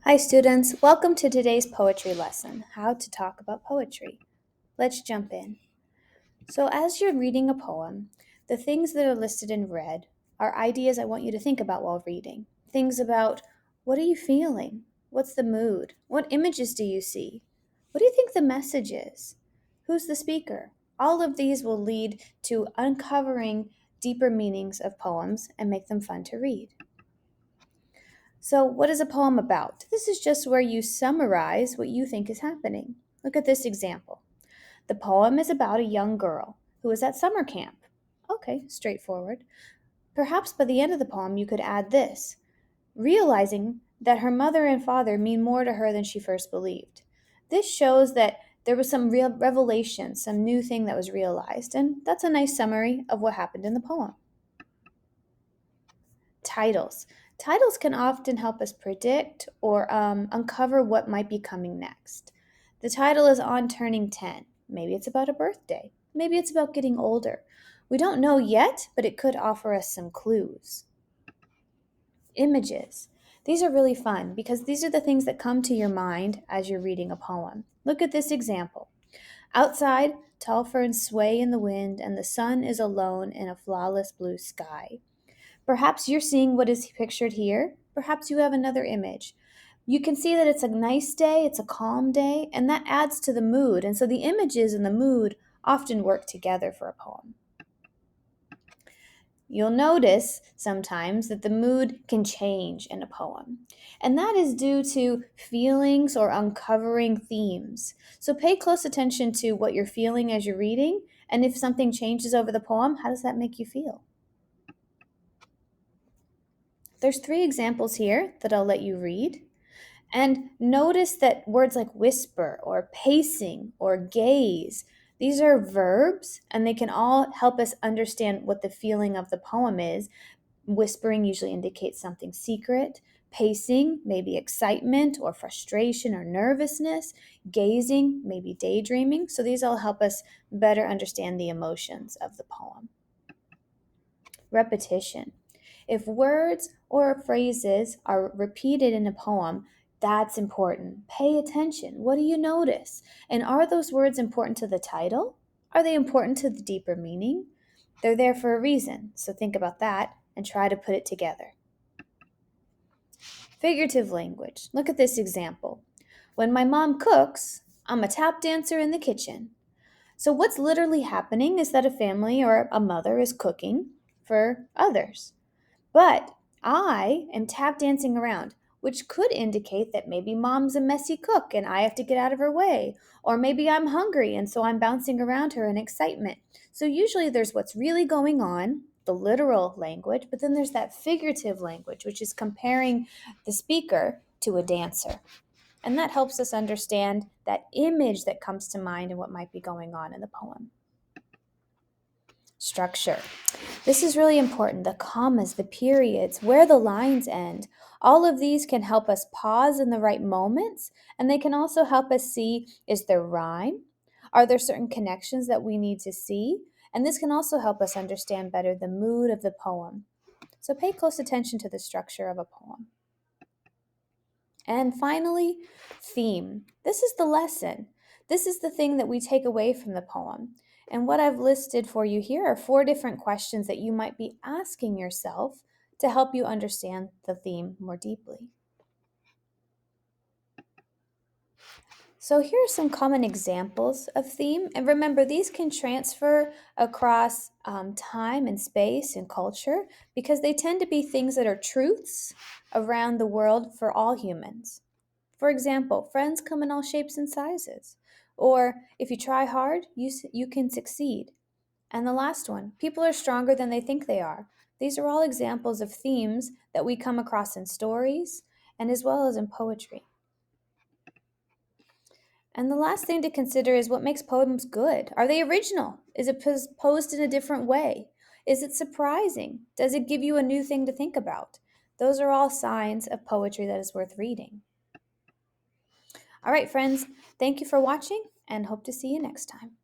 Hi students, welcome to today's poetry lesson, How to Talk About Poetry. Let's jump in. So as you're reading a poem, the things that are listed in red are ideas I want you to think about while reading. Things about what are you feeling? What's the mood? What images do you see? What do you think the message is? Who's the speaker? All of these will lead to uncovering deeper meanings of poems and make them fun to read. So, what is a poem about? This is just where you summarize what you think is happening. Look at this example. The poem is about a young girl who is at summer camp. Okay, straightforward. Perhaps by the end of the poem, you could add this, realizing that her mother and father mean more to her than she first believed. This shows that there was some real revelation, some new thing that was realized, and that's a nice summary of what happened in the poem. Titles. Titles can often help us predict or uncover what might be coming next. The title is On Turning 10. Maybe it's about a birthday. Maybe it's about getting older. We don't know yet, but it could offer us some clues. Images. These are really fun because these are the things that come to your mind as you're reading a poem. Look at this example. Outside, tall ferns sway in the wind, and the sun is alone in a flawless blue sky. Perhaps you're seeing what is pictured here. Perhaps you have another image. You can see that it's a nice day, it's a calm day, and that adds to the mood. And so the images and the mood often work together for a poem. You'll notice sometimes that the mood can change in a poem, and that is due to feelings or uncovering themes. So pay close attention to what you're feeling as you're reading, and if something changes over the poem, how does that make you feel? There's 3 examples here that I'll let you read. And notice that words like whisper or pacing or gaze, these are verbs and they can all help us understand what the feeling of the poem is. Whispering usually indicates something secret. Pacing, maybe excitement or frustration or nervousness. Gazing, maybe daydreaming. So these all help us better understand the emotions of the poem. Repetition. If words or phrases are repeated in a poem, that's important. Pay attention. What do you notice? And are those words important to the title? Are they important to the deeper meaning? They're there for a reason, so think about that and try to put it together. Figurative language. Look at this example. When my mom cooks, I'm a tap dancer in the kitchen. So what's literally happening is that a family or a mother is cooking for others. But I am tap dancing around, which could indicate that maybe mom's a messy cook and I have to get out of her way. Or maybe I'm hungry and so I'm bouncing around her in excitement. So usually there's what's really going on, the literal language, but then there's that figurative language, which is comparing the speaker to a dancer. And that helps us understand that image that comes to mind and what might be going on in the poem. Structure. This is really important. The commas, the periods, where the lines end. All of these can help us pause in the right moments, and they can also help us see, is there rhyme? Are there certain connections that we need to see? And this can also help us understand better the mood of the poem. So pay close attention to the structure of a poem. And finally, theme. This is the lesson. This is the thing that we take away from the poem. And what I've listed for you here are 4 different questions that you might be asking yourself to help you understand the theme more deeply. So here are some common examples of theme. And remember, these can transfer across time and space and culture because they tend to be things that are truths around the world for all humans. For example, friends come in all shapes and sizes. Or if you try hard, you can succeed. And the last one, people are stronger than they think they are. These are all examples of themes that we come across in stories and as well as in poetry. And the last thing to consider is what makes poems good. Are they original? Is it posed in a different way? Is it surprising? Does it give you a new thing to think about? Those are all signs of poetry that is worth reading. All right, friends, thank you for watching and hope to see you next time.